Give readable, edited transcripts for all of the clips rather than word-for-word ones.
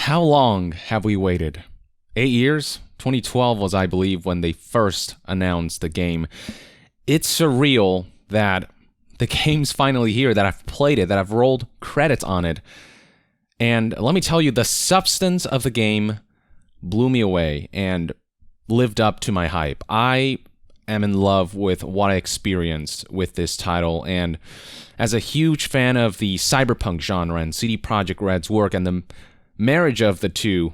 How long have we waited? 8 years? 2012 was, I believe, when they first announced the game. It's surreal that the game's finally here, that I've played it, that I've rolled credits on it. And let me tell you, the substance of the game blew me away and lived up to my hype. I am in love with what I experienced with this title, and as a huge fan of the Cyberpunk genre and CD Projekt Red's work and the marriage of the two,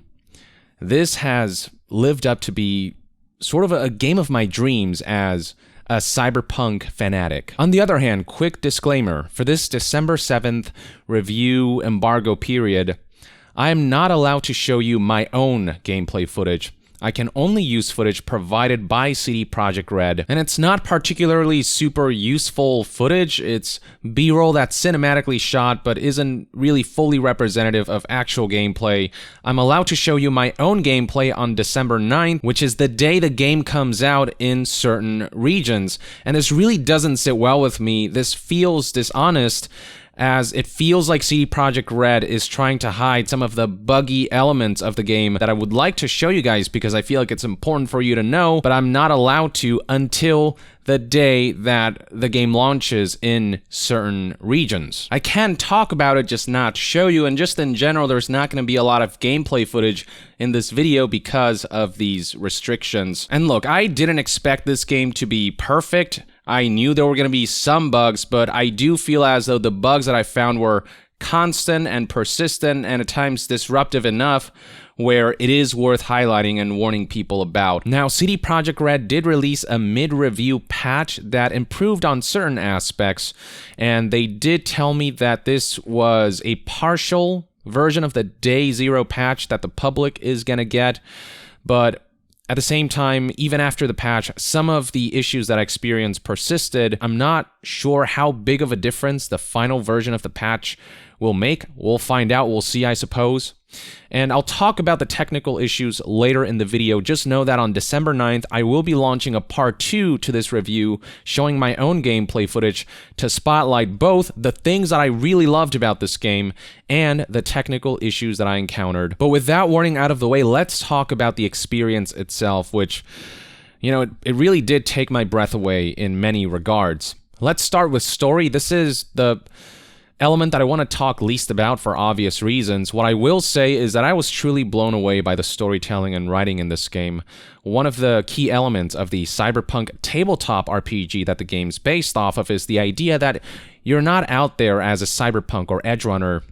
this has lived up to be sort of a game of my dreams as a Cyberpunk fanatic. On the other hand, quick disclaimer, for this December 7th review embargo period, I am not allowed to show you my own gameplay footage. I can only use footage provided by CD Projekt Red, and it's not particularly super useful footage. It's B-roll that's cinematically shot, but isn't really fully representative of actual gameplay. I'm allowed to show you my own gameplay on December 9th, which is the day the game comes out in certain regions, and this really doesn't sit well with me. This feels dishonest, as it feels like CD Projekt Red is trying to hide some of the buggy elements of the game that I would like to show you guys because I feel like it's important for you to know, but I'm not allowed to until the day that the game launches in certain regions. I can talk about it, just not show you, and just in general, there's not going to be a lot of gameplay footage in this video because of these restrictions. And look, I didn't expect this game to be perfect. I knew there were going to be some bugs, but I do feel as though the bugs that I found were constant and persistent and at times disruptive enough where it is worth highlighting and warning people about. Now, CD Projekt Red did release a mid-review patch that improved on certain aspects, and they did tell me that this was a partial version of the Day Zero patch that the public is going to get, but at the same time, even after the patch, some of the issues that I experienced persisted. I'm not sure how big of a difference the final version of the patch will make. We'll find out. We'll see, I suppose. And I'll talk about the technical issues later in the video. Just know that on December 9th, I will be launching a part 2 to this review, showing my own gameplay footage to spotlight both the things that I really loved about this game and the technical issues that I encountered. But with that warning out of the way, let's talk about the experience itself, which, you know, it really did take my breath away in many regards. Let's start with story. This is the element that I want to talk least about for obvious reasons. What I will say is that I was truly blown away by the storytelling and writing in this game. One of the key elements of the Cyberpunk tabletop RPG that the game's based off of is the idea that you're not out there as a cyberpunk or edge runner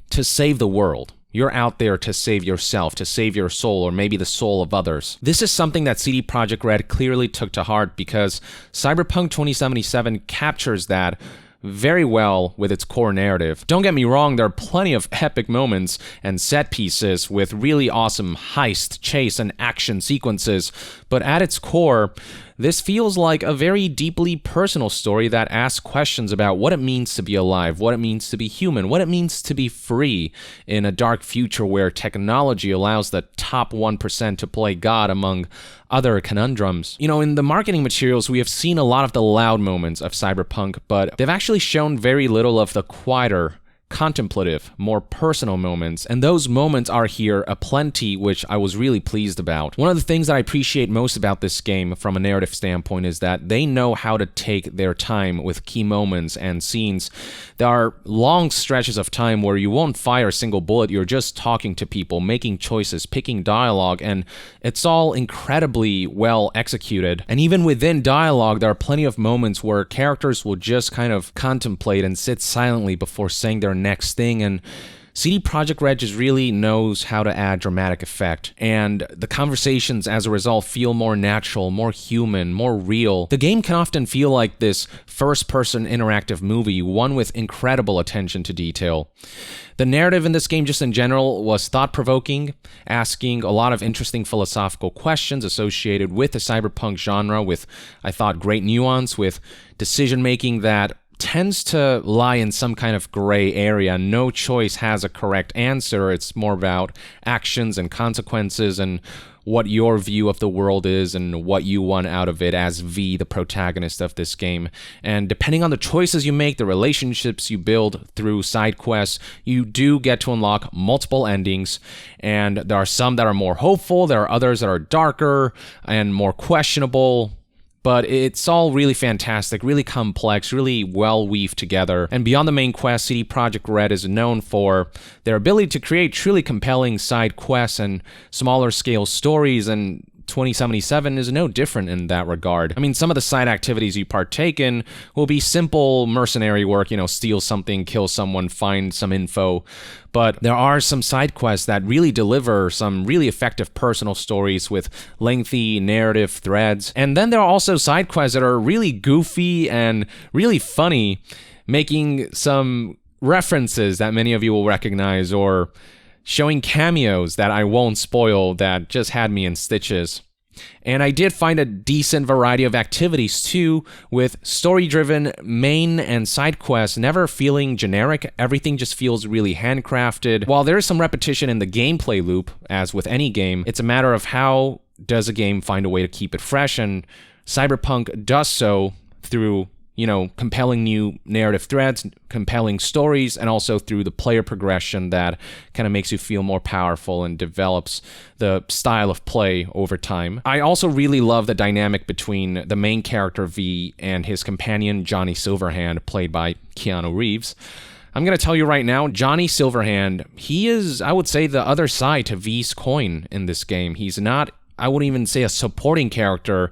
to save the world. You're out there to save yourself, to save your soul, or maybe the soul of others. This is something that CD Projekt Red clearly took to heart because Cyberpunk 2077 captures that very well with its core narrative. Don't get me wrong, there are plenty of epic moments and set pieces with really awesome heist, chase, and action sequences, but at its core, this feels like a very deeply personal story that asks questions about what it means to be alive, what it means to be human, what it means to be free in a dark future where technology allows the top 1% to play God among other conundrums. You know, in the marketing materials, we have seen a lot of the loud moments of Cyberpunk, but they've actually shown very little of the quieter, contemplative, more personal moments, and those moments are here aplenty, which I was really pleased about. One of the things that I appreciate most about this game from a narrative standpoint is that they know how to take their time with key moments and scenes. There are long stretches of time where you won't fire a single bullet, you're just talking to people, making choices, picking dialogue, and it's all incredibly well executed. And even within dialogue, there are plenty of moments where characters will just kind of contemplate and sit silently before saying their next thing, and CD Projekt Red just really knows how to add dramatic effect, and the conversations as a result feel more natural, more human, more real. The game can often feel like this first-person interactive movie, one with incredible attention to detail. The narrative in this game, just in general, was thought-provoking, asking a lot of interesting philosophical questions associated with the cyberpunk genre with, I thought, great nuance, with decision-making that tends to lie in some kind of gray area. No choice has a correct answer. It's more about actions and consequences and what your view of the world is and what you want out of it as V, the protagonist of this game. And depending on the choices you make, the relationships you build through side quests, you do get to unlock multiple endings. And there are some that are more hopeful, there are others that are darker and more questionable. But it's all really fantastic, really complex, really well weaved together. And beyond the main quest, CD Projekt Red is known for their ability to create truly compelling side quests and smaller scale stories, and 2077 is no different in that regard. I mean, some of the side activities you partake in will be simple mercenary work, steal something, kill someone, find some info. But there are some side quests that really deliver some really effective personal stories with lengthy narrative threads. And then there are also side quests that are really goofy and really funny, making some references that many of you will recognize, or showing cameos that I won't spoil that just had me in stitches. And I did find a decent variety of activities too, with story-driven main and side quests never feeling generic. Everything just feels really handcrafted. While there is some repetition in the gameplay loop, as with any game, it's a matter of how does a game find a way to keep it fresh, and Cyberpunk does so through compelling new narrative threads, compelling stories, and also through the player progression that kind of makes you feel more powerful and develops the style of play over time. I also really love the dynamic between the main character V and his companion Johnny Silverhand, played by Keanu Reeves. I'm going to tell you right now, Johnny Silverhand, he is, I would say, the other side to V's coin in this game. He's not, I wouldn't even say a supporting character.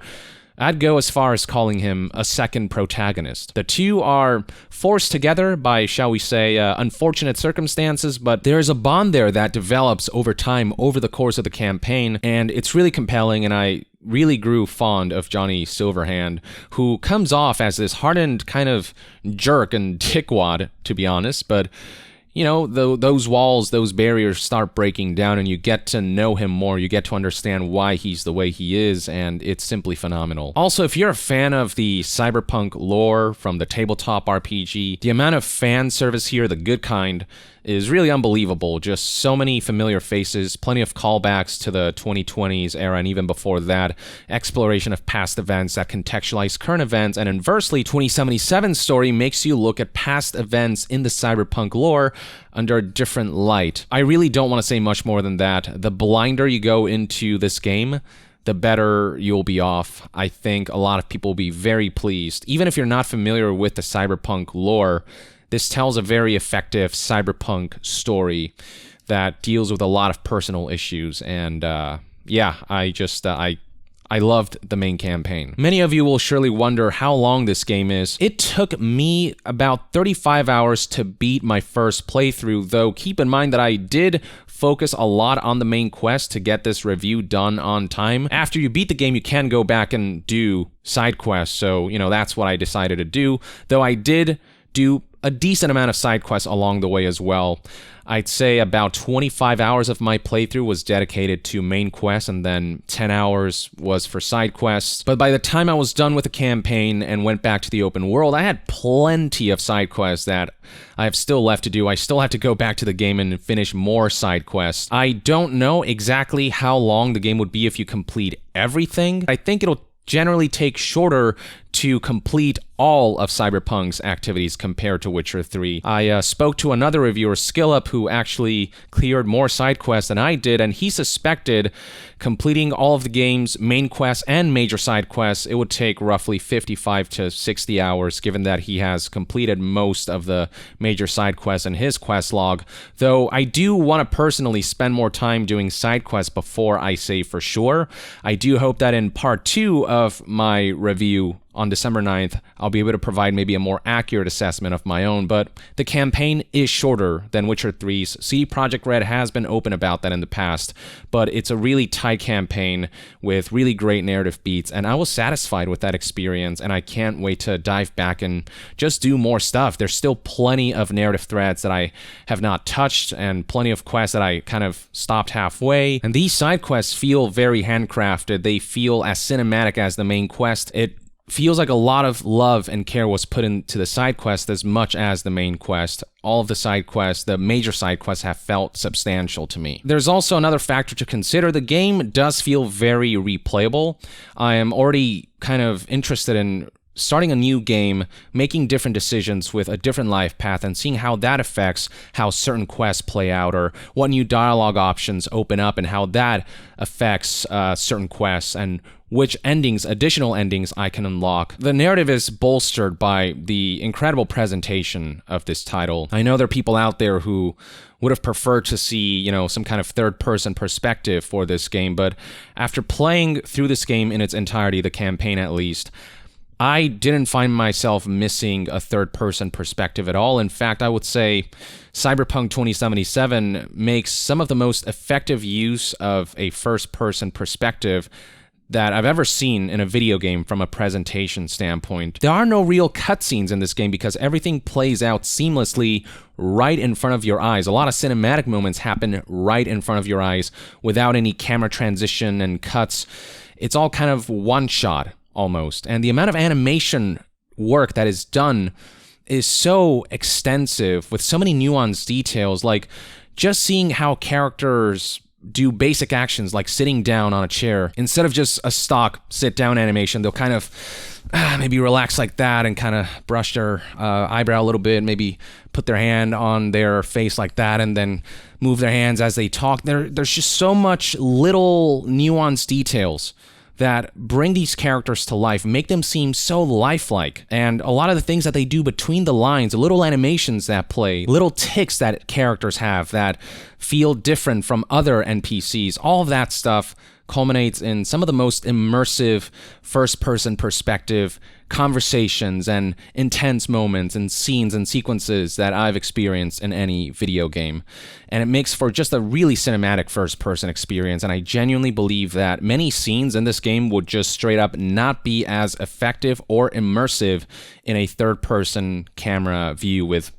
I'd go as far as calling him a second protagonist. The two are forced together by, shall we say, unfortunate circumstances, but there's a bond there that develops over time, over the course of the campaign, and it's really compelling, and I really grew fond of Johnny Silverhand, who comes off as this hardened kind of jerk and dickwad, to be honest, but those walls, those barriers start breaking down, and you get to know him more. You get to understand why he's the way he is, and it's simply phenomenal. Also, if you're a fan of the Cyberpunk lore from the tabletop RPG, the amount of fan service here, the good kind, is really unbelievable. Just so many familiar faces, plenty of callbacks to the 2020s era, and even before that, exploration of past events that contextualize current events, and inversely, 2077's story makes you look at past events in the Cyberpunk lore under a different light. I really don't want to say much more than that. The blinder you go into this game, the better you'll be off. I think a lot of people will be very pleased. Even if you're not familiar with the Cyberpunk lore, this tells a very effective cyberpunk story that deals with a lot of personal issues, and I loved the main campaign. Many of you will surely wonder how long this game is. It took me about 35 hours to beat my first playthrough, though keep in mind that I did focus a lot on the main quest to get this review done on time. After you beat the game, you can go back and do side quests, so that's what I decided to do, though I did do a decent amount of side quests along the way as well. I'd say about 25 hours of my playthrough was dedicated to main quests, and then 10 hours was for side quests. But by the time I was done with the campaign and went back to the open world, I had plenty of side quests that I have still left to do. I still have to go back to the game and finish more side quests. I don't know exactly how long the game would be if you complete everything. I think it'll generally take shorter to complete all of Cyberpunk's activities compared to Witcher 3. I spoke to another reviewer, SkillUp, who actually cleared more side quests than I did, and he suspected completing all of the game's main quests and major side quests, it would take roughly 55 to 60 hours, given that he has completed most of the major side quests in his quest log, though I do want to personally spend more time doing side quests before I say for sure. I do hope that in part 2 of my review on December 9th, I'll be able to provide maybe a more accurate assessment of my own, but the campaign is shorter than Witcher 3's. CD Projekt Red has been open about that in the past, but it's a really tight campaign with really great narrative beats, and I was satisfied with that experience, and I can't wait to dive back and just do more stuff. There's still plenty of narrative threads that I have not touched, and plenty of quests that I kind of stopped halfway, and these side quests feel very handcrafted. They feel as cinematic as the main quest. It feels like a lot of love and care was put into the side quest as much as the main quest. All of the side quests, the major side quests, have felt substantial to me. There's also another factor to consider. The game does feel very replayable. I am already kind of interested in starting a new game, making different decisions with a different life path, and seeing how that affects how certain quests play out, or what new dialogue options open up and how that affects certain quests, and which endings, additional endings, I can unlock. The narrative is bolstered by the incredible presentation of this title. I know there are people out there who would have preferred to see, some kind of third-person perspective for this game, but after playing through this game in its entirety, the campaign at least, I didn't find myself missing a third-person perspective at all. In fact, I would say Cyberpunk 2077 makes some of the most effective use of a first-person perspective that I've ever seen in a video game from a presentation standpoint. There are no real cutscenes in this game because everything plays out seamlessly right in front of your eyes. A lot of cinematic moments happen right in front of your eyes without any camera transition and cuts. It's all kind of one shot almost. And the amount of animation work that is done is so extensive with so many nuanced details, like just seeing how characters do basic actions like sitting down on a chair. Instead of just a stock sit-down animation, they'll kind of maybe relax like that and kind of brush their eyebrow a little bit, maybe put their hand on their face like that, and then move their hands as they talk. There's just so much little nuanced details that bring these characters to life, make them seem so lifelike. And a lot of the things that they do between the lines, the little animations that play, little ticks that characters have that feel different from other NPCs, all of that stuff culminates in some of the most immersive first-person perspective conversations and intense moments and scenes and sequences that I've experienced in any video game. And it makes for just a really cinematic first-person experience, and I genuinely believe that many scenes in this game would just straight up not be as effective or immersive in a third-person camera view with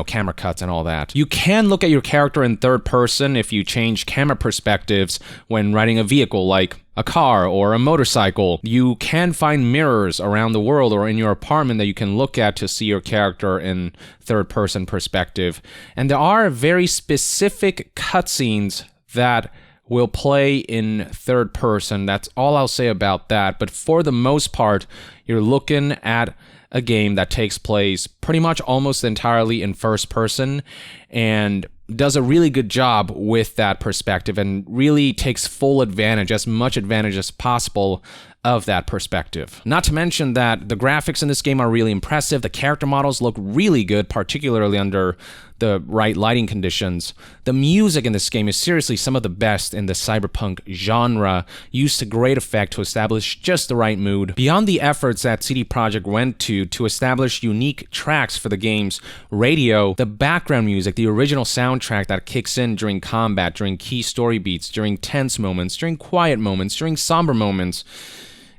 camera cuts and all that. You can look at your character in third person if you change camera perspectives when riding a vehicle like a car or a motorcycle. You can find mirrors around the world or in your apartment that you can look at to see your character in third person perspective. And there are very specific cutscenes that will play in third person. That's all I'll say about that. But for the most part, you're looking at a game that takes place pretty much almost entirely in first person and does a really good job with that perspective and really takes full advantage, as much advantage as possible, of that perspective. Not to mention that the graphics in this game are really impressive. The character models look really good, particularly under the right lighting conditions. The music in this game is seriously some of the best in the cyberpunk genre, used to great effect to establish just the right mood. Beyond the efforts that CD Projekt went to establish unique tracks for the game's radio, the background music, the original soundtrack that kicks in during combat, during key story beats, during tense moments, during quiet moments, during somber moments,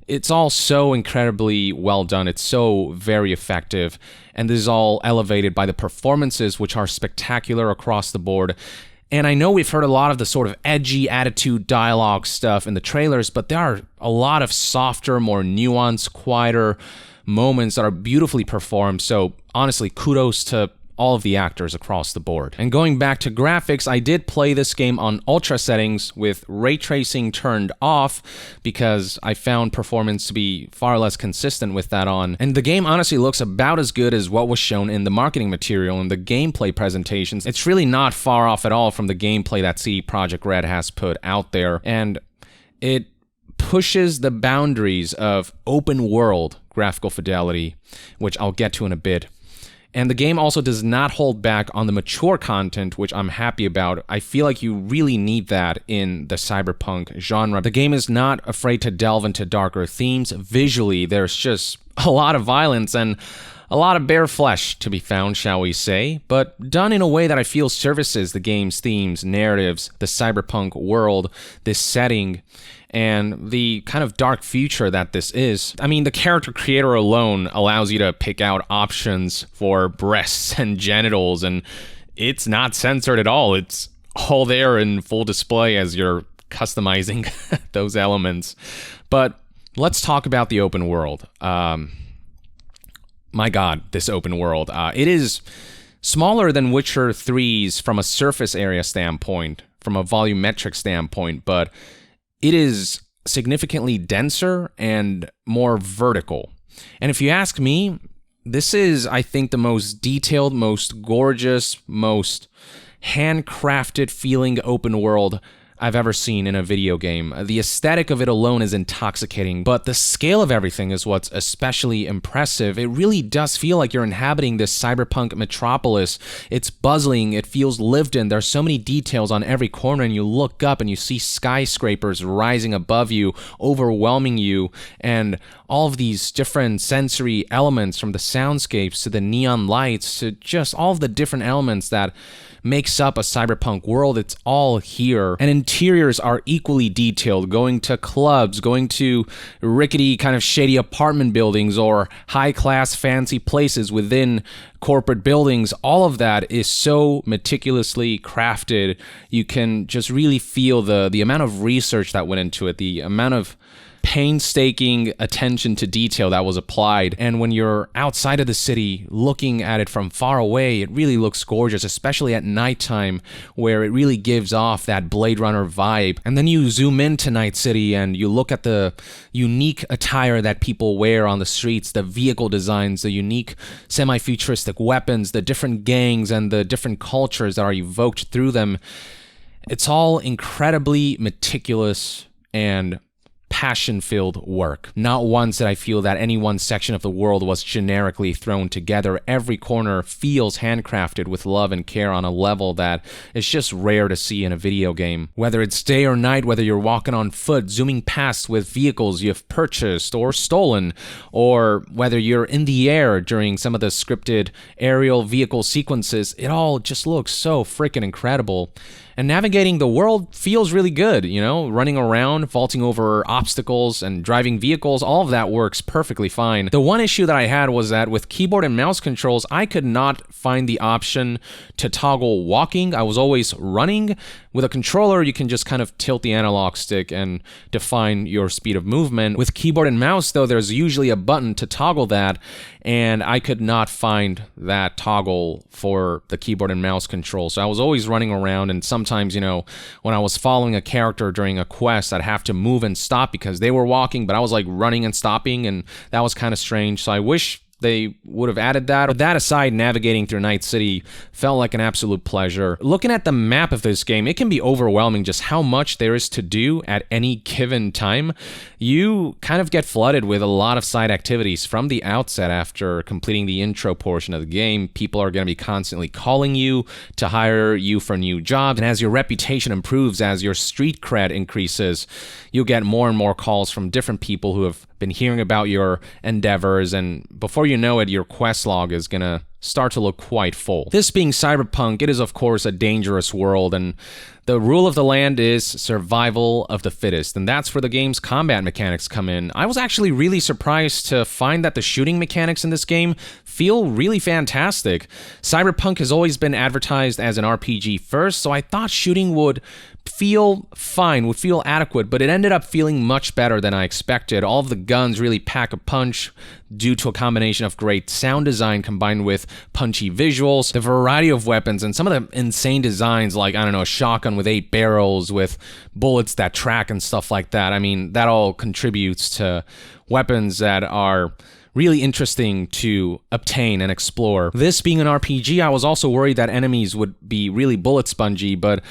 it's all so incredibly well done. It's so very effective. And this is all elevated by the performances, which are spectacular across the board. And I know we've heard a lot of the sort of edgy attitude dialogue stuff in the trailers, but there are a lot of softer, more nuanced, quieter moments that are beautifully performed. So honestly, kudos to all of the actors across the board. And going back to graphics, I did play this game on ultra settings with ray tracing turned off because I found performance to be far less consistent with that on. And the game honestly looks about as good as what was shown in the marketing material and the gameplay presentations. It's really not far off at all from the gameplay that CD Projekt Red has put out there. And it pushes the boundaries of open world graphical fidelity, which I'll get to in a bit. And the game also does not hold back on the mature content, which I'm happy about. I feel like you really need that in the cyberpunk genre. The game is not afraid to delve into darker themes. Visually, there's just a lot of violence and a lot of bare flesh to be found, shall we say, but done in a way that I feel services the game's themes, narratives, the cyberpunk world, this setting, and the kind of dark future that this is. I mean, the character creator alone allows you to pick out options for breasts and genitals, and it's not censored at all. It's all there in full display as you're customizing those elements. But let's talk about the open world. My God, this open world. It is smaller than Witcher 3's from a surface area standpoint, from a volumetric standpoint, but it is significantly denser and more vertical. And if you ask me, this is, I think, the most detailed, most gorgeous, most handcrafted feeling open world I've ever seen in a video game. The aesthetic of it alone is intoxicating, but the scale of everything is what's especially impressive. It really does feel like you're inhabiting this cyberpunk metropolis. It's bustling, it feels lived in. There's so many details on every corner, and you look up and you see skyscrapers rising above you, overwhelming you, and all of these different sensory elements, from the soundscapes to the neon lights to just all of the different elements that makes up a cyberpunk world. It's all here. And interiors are equally detailed, going to clubs, going to rickety kind of shady apartment buildings, or high-class fancy places within corporate buildings. All of that is so meticulously crafted. You can just really feel the amount of research that went into it, the amount of painstaking attention to detail that was applied. And when you're outside of the city looking at it from far away, it really looks gorgeous, especially at nighttime, where it really gives off that Blade Runner vibe. And then you zoom into Night City and you look at the unique attire that people wear on the streets, the vehicle designs, the unique semi-futuristic weapons, the different gangs and the different cultures that are evoked through them. It's all incredibly meticulous and passion-filled work. Not once did I feel that any one section of the world was generically thrown together. Every corner feels handcrafted with love and care on a level that is just rare to see in a video game. Whether it's day or night, whether you're walking on foot, zooming past with vehicles you've purchased or stolen, or whether you're in the air during some of the scripted aerial vehicle sequences, it all just looks so freaking incredible. And navigating the world feels really good, you know, running around, vaulting over obstacles, and driving vehicles, all of that works perfectly fine. The one issue that I had was that with keyboard and mouse controls, I could not find the option to toggle walking. I was always running. With a controller, you can just kind of tilt the analog stick and define your speed of movement. With keyboard and mouse, though, there's usually a button to toggle that, and I could not find that toggle for the keyboard and mouse control. So I was always running around, and sometimes, you know, when I was following a character during a quest, I'd have to move and stop because they were walking, but I was like running and stopping, and that was kind of strange. So I wish they would have added that. But that aside, navigating through Night City felt like an absolute pleasure. Looking at the map of this game, it can be overwhelming just how much there is to do at any given time. You kind of get flooded with a lot of side activities from the outset. After completing the intro portion of the game, people are going to be constantly calling you to hire you for new jobs, and as your reputation improves, as your street cred increases, you'll get more and more calls from different people who have been hearing about your endeavors, and before you know it, your quest log is gonna start to look quite full. This being Cyberpunk, it is of course a dangerous world, and the rule of the land is survival of the fittest, and that's where the game's combat mechanics come in. I was actually really surprised to find that the shooting mechanics in this game feel really fantastic. Cyberpunk has always been advertised as an RPG first, so I thought shooting would feel fine, would feel adequate, but it ended up feeling much better than I expected. All of the guns really pack a punch due to a combination of great sound design combined with punchy visuals, the variety of weapons, and some of the insane designs, like, I don't know, a shotgun with 8 barrels with bullets that track and stuff like that. I mean, that all contributes to weapons that are really interesting to obtain and explore. This being an RPG, I was also worried that enemies would be really bullet spongy, but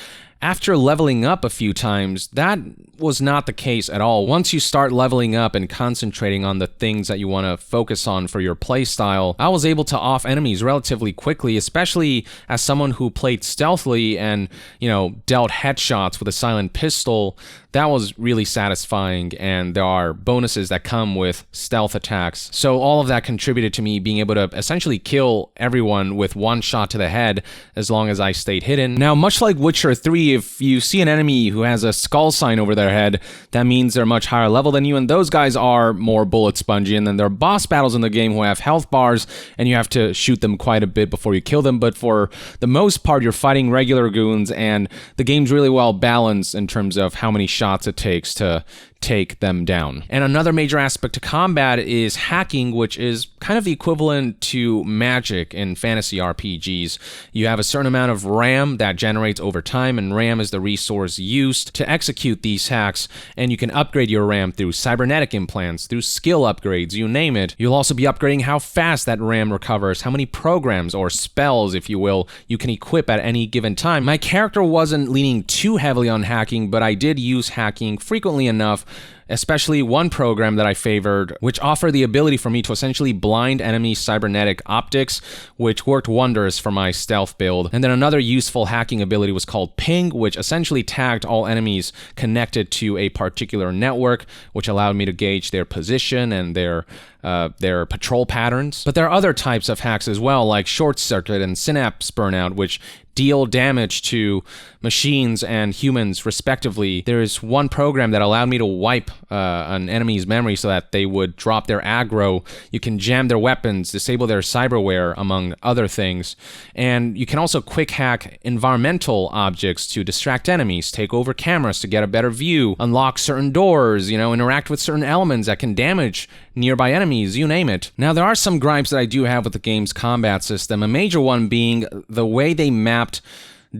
after leveling up a few times, that was not the case at all. Once you start leveling up and concentrating on the things that you want to focus on for your playstyle, I was able to off enemies relatively quickly, especially as someone who played stealthily and, you know, dealt headshots with a silent pistol. That was really satisfying, and there are bonuses that come with stealth attacks. So all of that contributed to me being able to essentially kill everyone with one shot to the head as long as I stayed hidden. Now, much like Witcher 3, if you see an enemy who has a skull sign over their head, that means they're much higher level than you, and those guys are more bullet spongy. And then there are boss battles in the game who have health bars, and you have to shoot them quite a bit before you kill them. But for the most part, you're fighting regular goons, and the game's really well balanced in terms of how many shots it takes to take them down. And another major aspect to combat is hacking, which is kind of the equivalent to magic in fantasy RPGs. You have a certain amount of RAM that generates over time, and RAM is the resource used to execute these hacks, and you can upgrade your RAM through cybernetic implants, through skill upgrades, you name it. You'll also be upgrading how fast that RAM recovers, how many programs or spells, if you will, you can equip at any given time. My character wasn't leaning too heavily on hacking, but I did use hacking frequently enough, especially one program that I favored, which offered the ability for me to essentially blind enemy cybernetic optics, which worked wonders for my stealth build. And then another useful hacking ability was called Ping, which essentially tagged all enemies connected to a particular network, which allowed me to gauge their position and their patrol patterns. But there are other types of hacks as well, like short circuit and synapse burnout, which deal damage to machines and humans respectively. There is one program that allowed me to wipe an enemy's memory so that they would drop their aggro. You can jam their weapons, disable their cyberware, among other things. And you can also quick hack environmental objects to distract enemies, take over cameras to get a better view, unlock certain doors, interact with certain elements that can damage nearby enemies, you name it. Now, there are some gripes that I do have with the game's combat system, a major one being the way they mapped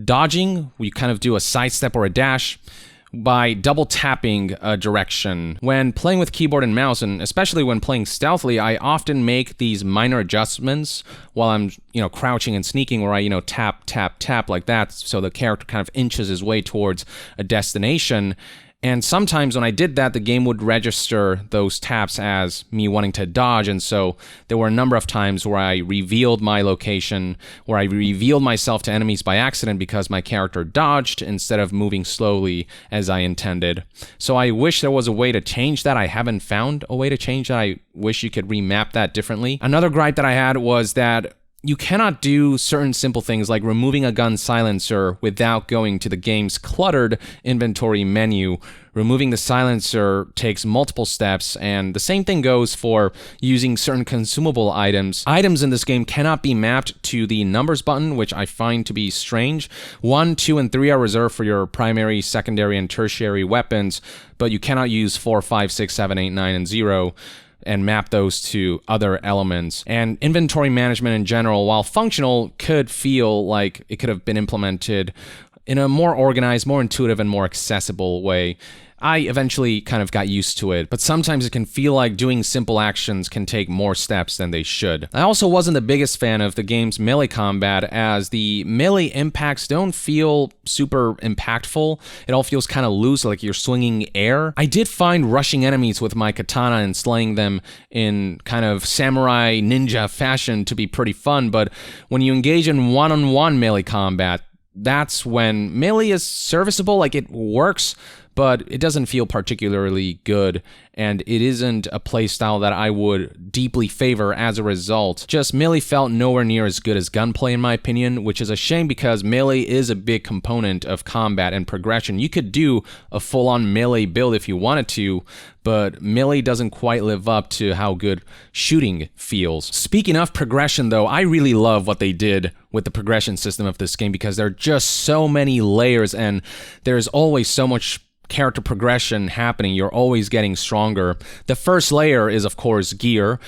dodging. You kind of do a sidestep or a dash by double tapping a direction. When playing with keyboard and mouse, and especially when playing stealthily, I often make these minor adjustments while I'm, crouching and sneaking, where I, tap, tap, tap like that, so the character kind of inches his way towards a destination. And sometimes when I did that, the game would register those taps as me wanting to dodge, and so there were a number of times where I revealed my location, where I revealed myself to enemies by accident because my character dodged instead of moving slowly as I intended. So I wish there was a way to change that. I haven't found a way to change that. I wish you could remap that differently. Another gripe that I had was that you cannot do certain simple things like removing a gun silencer without going to the game's cluttered inventory menu. Removing the silencer takes multiple steps, and the same thing goes for using certain consumable items. Items in this game cannot be mapped to the numbers button, which I find to be strange. 1, 2, and 3 are reserved for your primary, secondary, and tertiary weapons, but you cannot use 4, 5, 6, 7, 8, 9, and 0. And map those to other elements. And inventory management in general, while functional, could feel like it could have been implemented in a more organized, more intuitive, and more accessible way. I eventually kind of got used to it, but sometimes it can feel like doing simple actions can take more steps than they should. I also wasn't the biggest fan of the game's melee combat, as the melee impacts don't feel super impactful. It all feels kind of loose, like you're swinging air. I did find rushing enemies with my katana and slaying them in kind of samurai ninja fashion to be pretty fun, but when you engage in one-on-one melee combat, that's when melee is serviceable, like it works, but it doesn't feel particularly good, and it isn't a playstyle that I would deeply favor as a result. Just melee felt nowhere near as good as gunplay in my opinion, which is a shame because melee is a big component of combat and progression. You could do a full-on melee build if you wanted to, but melee doesn't quite live up to how good shooting feels. Speaking of progression though, I really love what they did with the progression system of this game because there are just so many layers and there's always so much character progression happening. You're always getting stronger. The first layer is, of course, gear,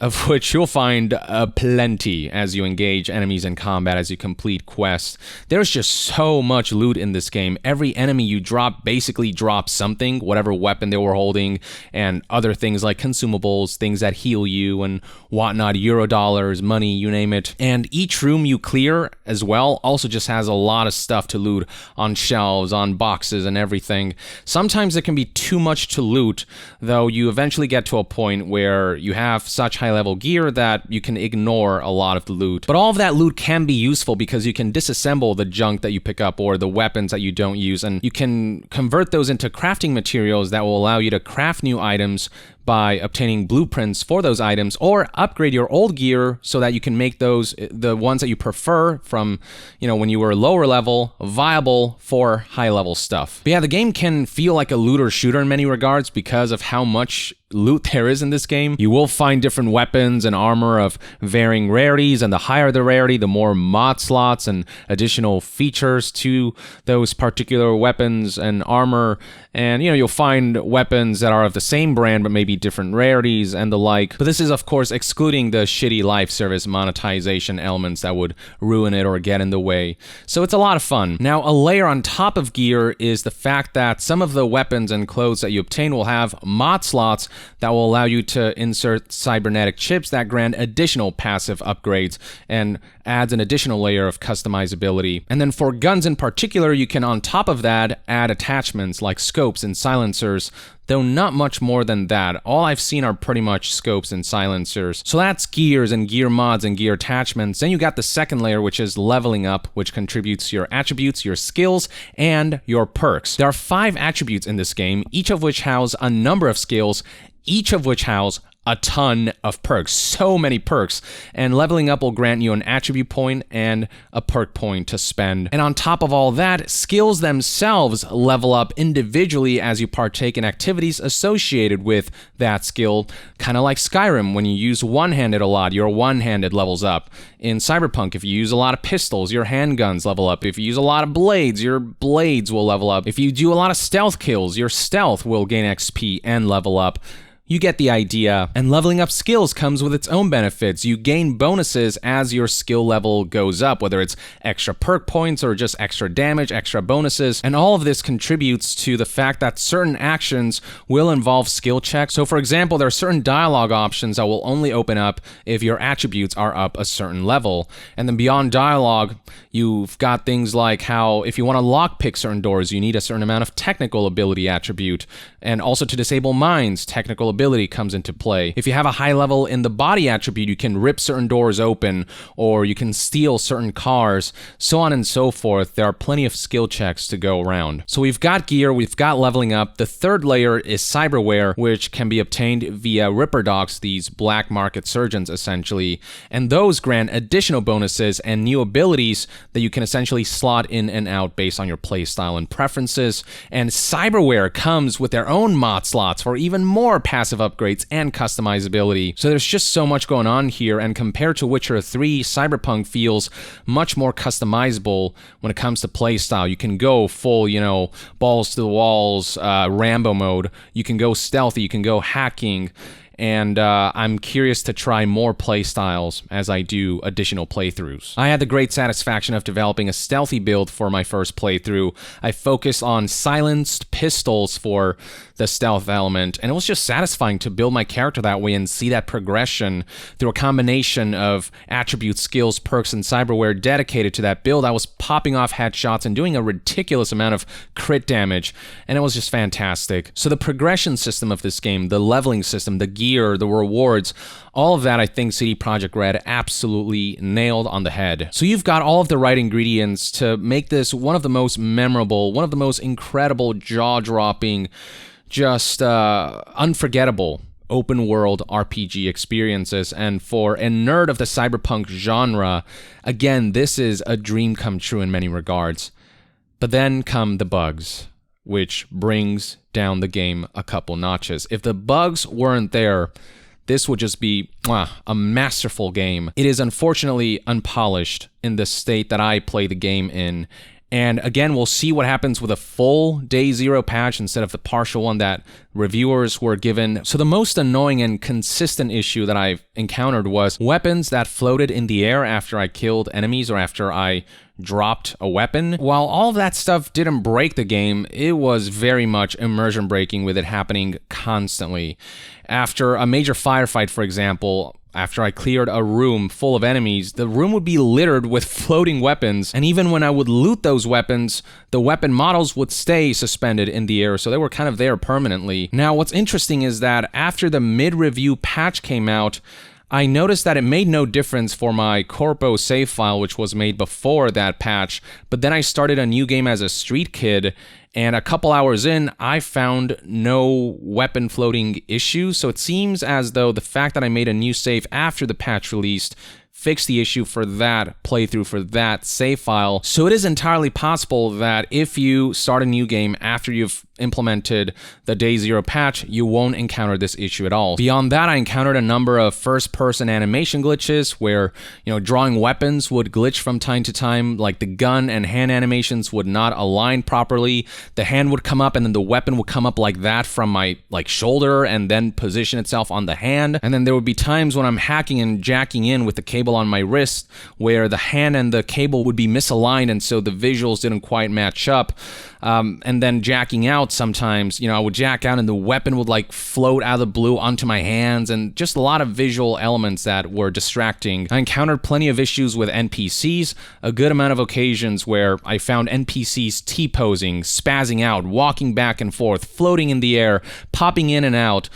of which you'll find plenty as you engage enemies in combat, as you complete quests. There's just so much loot in this game. Every enemy you drop basically drops something, whatever weapon they were holding, and other things like consumables, things that heal you and whatnot, Eurodollars, money, you name it. And each room you clear as well also just has a lot of stuff to loot on shelves, on boxes, and everything. Sometimes it can be too much to loot, though you eventually get to a point where you have such high-level gear that you can ignore a lot of the loot. But all of that loot can be useful because you can disassemble the junk that you pick up or the weapons that you don't use, and you can convert those into crafting materials that will allow you to craft new items by obtaining blueprints for those items, or upgrade your old gear so that you can make those, the ones that you prefer from, when you were lower level, viable for high level stuff. But yeah, the game can feel like a looter shooter in many regards because of how much loot there is in this game. You will find different weapons and armor of varying rarities, and the higher the rarity, the more mod slots and additional features to those particular weapons and armor. And, you know, you'll find weapons that are of the same brand but maybe different rarities and the like. But this is, of course, excluding the shitty life service monetization elements that would ruin it or get in the way. So it's a lot of fun. Now, a layer on top of gear is the fact that some of the weapons and clothes that you obtain will have mod slots that will allow you to insert cybernetic chips that grant additional passive upgrades and adds an additional layer of customizability. And then for guns in particular, you can on top of that add attachments like scopes and silencers, though not much more than that. All I've seen are pretty much scopes and silencers. So that's gears and gear mods and gear attachments. Then you got the second layer, which is leveling up, which contributes to your attributes, your skills, and your perks. There are 5 attributes in this game, each of which house a number of skills, each of which house a ton of perks, so many perks, and leveling up will grant you an attribute point and a perk point to spend. And on top of all that, skills themselves level up individually as you partake in activities associated with that skill, kind of like Skyrim. When you use one-handed a lot, your one-handed levels up. In Cyberpunk, if you use a lot of pistols, your handguns level up. If you use a lot of blades, your blades will level up. If you do a lot of stealth kills, your stealth will gain XP and level up. You get the idea. And leveling up skills comes with its own benefits. You gain bonuses as your skill level goes up, whether it's extra perk points or just extra damage, extra bonuses. And all of this contributes to the fact that certain actions will involve skill checks. So for example, there are certain dialogue options that will only open up if your attributes are up a certain level. And then beyond dialogue, you've got things like how if you want to lockpick certain doors, you need a certain amount of technical ability attribute. And also to disable mines, technical ability comes into play. If you have a high level in the body attribute, you can rip certain doors open, or you can steal certain cars, so on and so forth. There are plenty of skill checks to go around. So we've got gear, we've got leveling up. The third layer is cyberware, which can be obtained via Ripper Docs, these black market surgeons essentially, and those grant additional bonuses and new abilities that you can essentially slot in and out based on your playstyle and preferences. And cyberware comes with their own mod slots for even more passive upgrades and customizability. So there's just so much going on here, and compared to Witcher 3, Cyberpunk feels much more customizable when it comes to playstyle. You can go full, you know, balls to the walls, Rambo mode. You can go stealthy, you can go hacking. And I'm curious to try more playstyles as I do additional playthroughs. I had the great satisfaction of developing a stealthy build for my first playthrough. I focused on silenced pistols for the stealth element, and it was just satisfying to build my character that way and see that progression through a combination of attributes, skills, perks, and cyberware dedicated to that build. I was popping off headshots and doing a ridiculous amount of crit damage, and it was just fantastic. So the progression system of this game, the leveling system, the gear, the rewards, all of that I think CD Projekt Red absolutely nailed on the head. So you've got all of the right ingredients to make this one of the most memorable, one of the most incredible, jaw-dropping, just unforgettable open world RPG experiences. And for a nerd of the cyberpunk genre, again, this is a dream come true in many regards. But then come the bugs, which brings down the game a couple notches. If the bugs weren't there, this would just be a masterful game. It is unfortunately unpolished in the state that I play the game in. And again, we'll see what happens with a full Day Zero patch instead of the partial one that reviewers were given. So the most annoying and consistent issue that I've encountered was weapons that floated in the air after I killed enemies or after I dropped a weapon. While all of that stuff didn't break the game, it was very much immersion breaking with it happening constantly. After a major firefight, for example, after I cleared a room full of enemies, the room would be littered with floating weapons, and even when I would loot those weapons, the weapon models would stay suspended in the air, so they were kind of there permanently. Now, what's interesting is that after the mid-review patch came out, I noticed that it made no difference for my Corpo save file, which was made before that patch, but then I started a new game as a street kid, and a couple hours in, I found no weapon floating issues, so it seems as though the fact that I made a new save after the patch released fixed the issue for that playthrough, for that save file. So it is entirely possible that if you start a new game after you've implemented the Day Zero patch, you won't encounter this issue at all. Beyond that, I encountered a number of first-person animation glitches where, drawing weapons would glitch from time to time, like the gun and hand animations would not align properly. The hand would come up and then the weapon would come up like that from my shoulder and then position itself on the hand. And then there would be times when I'm hacking and jacking in with the cable on my wrist where the hand and the cable would be misaligned and so the visuals didn't quite match up. And then jacking out sometimes, I would jack out and the weapon would float out of the blue onto my hands, and just a lot of visual elements that were distracting. I encountered plenty of issues with NPCs, a good amount of occasions where I found NPCs T-posing, spazzing out, walking back and forth, floating in the air, popping in and out.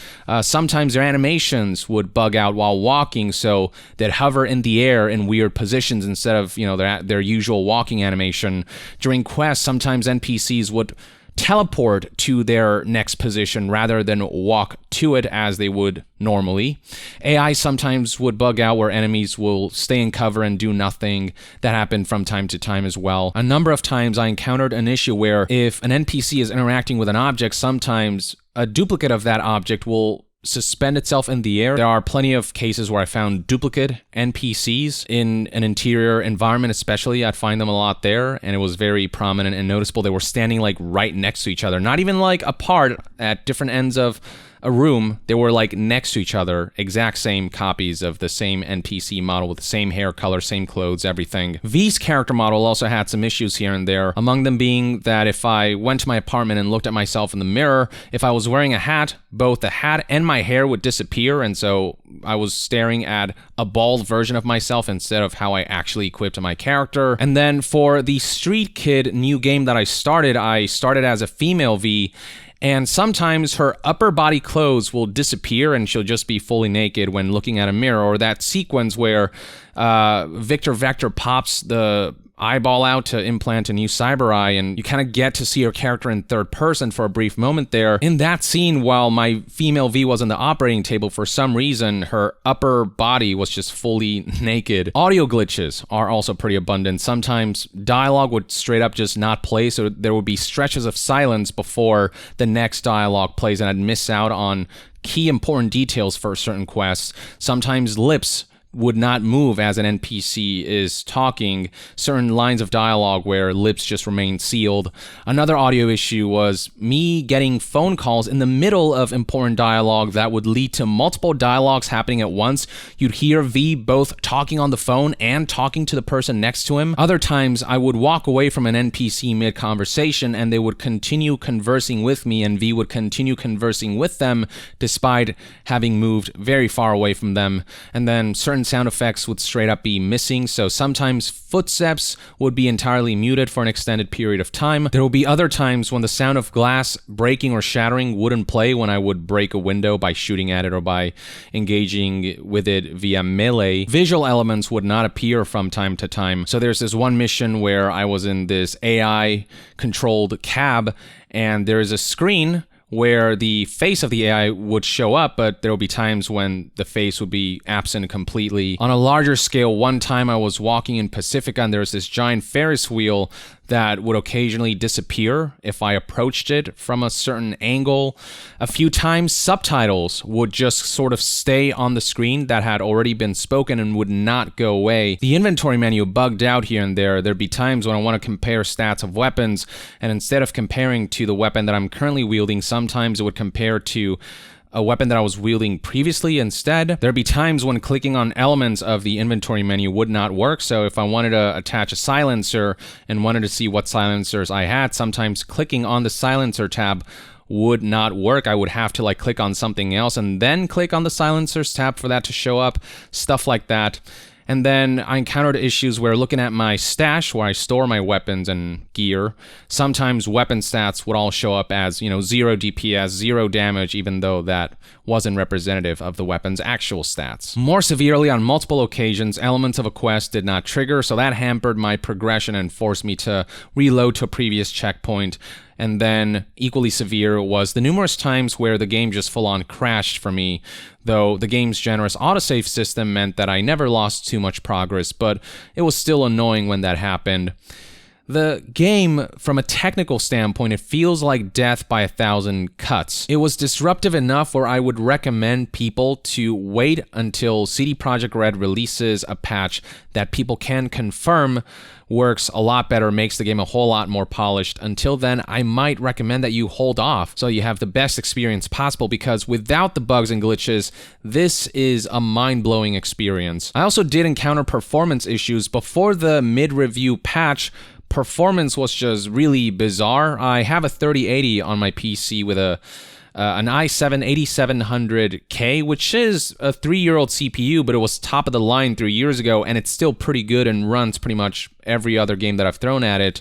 Sometimes their animations would bug out while walking, so they'd hover in the air in weird positions instead of, their usual walking animation. During quests, sometimes NPCs would teleport to their next position rather than walk to it as they would normally. AI sometimes would bug out where enemies will stay in cover and do nothing. That happened from time to time as well. A number of times I encountered an issue where if an NPC is interacting with an object, sometimes a duplicate of that object will suspend itself in the air. There are plenty of cases where I found duplicate NPCs in an interior environment, especially. I'd find them a lot there, and it was very prominent and noticeable. They were standing right next to each other, not even apart at different ends of a room. They were next to each other, exact same copies of the same NPC model with the same hair color, same clothes, everything. V's character model also had some issues here and there, among them being that if I went to my apartment and looked at myself in the mirror, if I was wearing a hat, both the hat and my hair would disappear, and so I was staring at a bald version of myself instead of how I actually equipped my character. And then for the Street Kid new game that I started as a female V, and sometimes her upper body clothes will disappear and she'll just be fully naked when looking at a mirror, or that sequence where Victor Vector pops the eyeball out to implant a new cyber eye, and you kind of get to see her character in third person for a brief moment there. In that scene, while my female V was on the operating table, for some reason, her upper body was just fully naked. Audio glitches are also pretty abundant. Sometimes dialogue would straight up just not play, so there would be stretches of silence before the next dialogue plays, and I'd miss out on key important details for certain quests. Sometimes lips would not move as an NPC is talking, certain lines of dialogue where lips just remain sealed. Another audio issue was me getting phone calls in the middle of important dialogue that would lead to multiple dialogues happening at once. You'd hear V both talking on the phone and talking to the person next to him. Other times, I would walk away from an NPC mid-conversation and they would continue conversing with me, and V would continue conversing with them despite having moved very far away from them. And then certain sound effects would straight up be missing, so sometimes footsteps would be entirely muted for an extended period of time. There will be other times when the sound of glass breaking or shattering wouldn't play when I would break a window by shooting at it or by engaging with it via melee. Visual elements would not appear from time to time. So there's this one mission where I was in this AI-controlled cab, and there's a screen where the face of the AI would show up, but there will be times when the face would be absent completely. On a larger scale, one time I was walking in Pacifica and there was this giant Ferris wheel that would occasionally disappear if I approached it from a certain angle. A few times, subtitles would just sort of stay on the screen that had already been spoken and would not go away. The inventory menu bugged out here and there. There'd be times when I want to compare stats of weapons, and instead of comparing to the weapon that I'm currently wielding, sometimes it would compare to a weapon that I was wielding previously instead. There'd be times when clicking on elements of the inventory menu would not work, so if I wanted to attach a silencer and wanted to see what silencers I had, sometimes clicking on the silencer tab would not work. I would have to click on something else and then click on the silencers tab for that to show up, stuff like that. And then I encountered issues where looking at my stash where I store my weapons and gear, sometimes weapon stats would all show up as, 0 DPS, 0 damage, even though that wasn't representative of the weapon's actual stats. More severely, on multiple occasions, elements of a quest did not trigger, so that hampered my progression and forced me to reload to a previous checkpoint. And then equally severe was the numerous times where the game just full-on crashed for me, though the game's generous autosave system meant that I never lost too much progress, but it was still annoying when that happened. The game, from a technical standpoint, it feels like death by 1,000 cuts. It was disruptive enough where I would recommend people to wait until CD Projekt Red releases a patch that people can confirm works a lot better, makes the game a whole lot more polished. Until then, I might recommend that you hold off so you have the best experience possible, because without the bugs and glitches, this is a mind-blowing experience. I also did encounter performance issues before the mid-review patch. Performance was just really bizarre. I have a 3080 on my PC with an i7-8700K, which is a 3-year-old CPU, but it was top of the line 3 years ago, and it's still pretty good and runs pretty much every other game that I've thrown at it.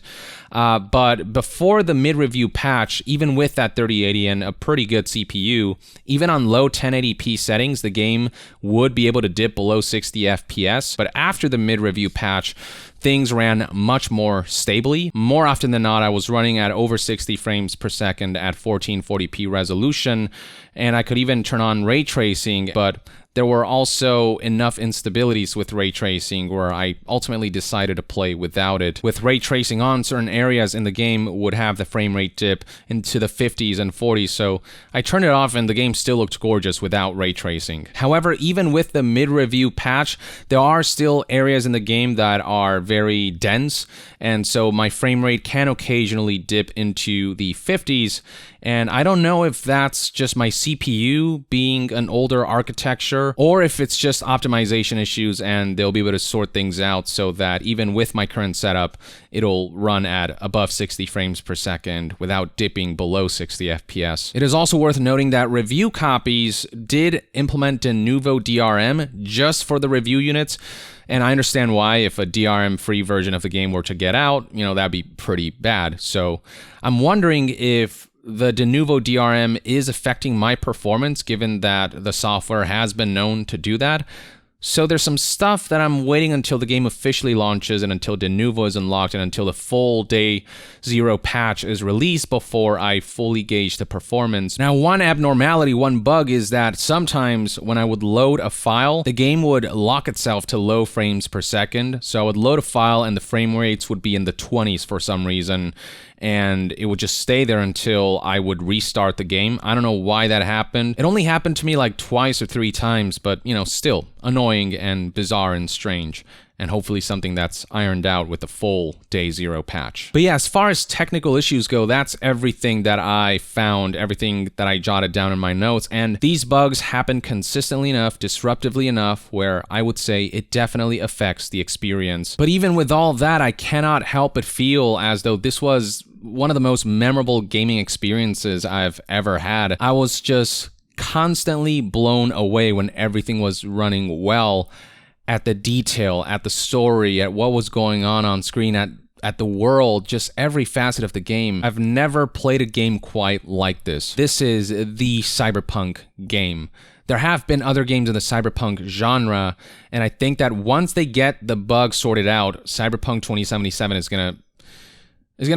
But before the mid-review patch, even with that 3080 and a pretty good CPU, even on low 1080p settings, the game would be able to dip below 60 FPS. But after the mid-review patch, things ran much more stably. More often than not, I was running at over 60 frames per second at 1440p resolution, and I could even turn on ray tracing, but there were also enough instabilities with ray tracing where I ultimately decided to play without it. With ray tracing on, certain areas in the game would have the frame rate dip into the 50s and 40s, so I turned it off and the game still looked gorgeous without ray tracing. However, even with the mid-review patch, there are still areas in the game that are very dense, and so my frame rate can occasionally dip into the 50s, and I don't know if that's just my CPU being an older architecture, or if it's just optimization issues and they'll be able to sort things out so that even with my current setup, it'll run at above 60 frames per second without dipping below 60 FPS. It is also worth noting that review copies did implement a Denuvo DRM just for the review units, and I understand why. If a DRM-free version of the game were to get out, that'd be pretty bad. So I'm wondering if the Denuvo DRM is affecting my performance, given that the software has been known to do that. So there's some stuff that I'm waiting until the game officially launches and until Denuvo is unlocked and until the full day 0 patch is released before I fully gauge the performance. Now, one abnormality, one bug is that sometimes when I would load a file, the game would lock itself to low frames per second. So I would load a file and the frame rates would be in the 20s for some reason, and it would just stay there until I would restart the game. I don't know why that happened. It only happened to me like twice or 3 times, but still annoying and bizarre and strange, and hopefully something that's ironed out with the full day 0 patch. But yeah, as far as technical issues go, that's everything that I found, everything that I jotted down in my notes, and these bugs happen consistently enough, disruptively enough, where I would say it definitely affects the experience. But even with all that, I cannot help but feel as though this was one of the most memorable gaming experiences I've ever had. I was just constantly blown away when everything was running well, at the detail, at the story, at what was going on screen, at the world, just every facet of the game. I've never played a game quite like this. This is the Cyberpunk game. There have been other games in the Cyberpunk genre, and I think that once they get the bugs sorted out, Cyberpunk 2077 is gonna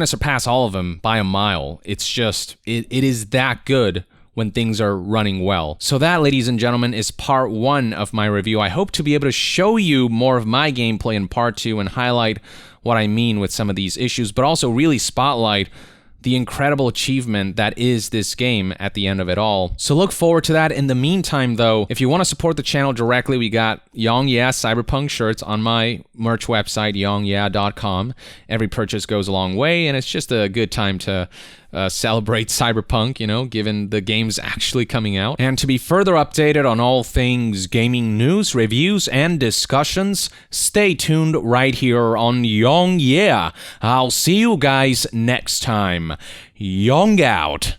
surpass all of them by a mile. It's just, it is that good when things are running well. So that, ladies and gentlemen, is part 1 of my review. I hope to be able to show you more of my gameplay in part 2 and highlight what I mean with some of these issues, but also really spotlight the incredible achievement that is this game at the end of it all. So look forward to that. In the meantime, though, if you want to support the channel directly, we got Yong Yeah Cyberpunk shirts on my merch website, yongyeah.com. Every purchase goes a long way, and it's just a good time to celebrate Cyberpunk, given the game's actually coming out. And to be further updated on all things gaming news, reviews, and discussions, stay tuned right here on Yong Yeah. I'll see you guys next time. Yong out.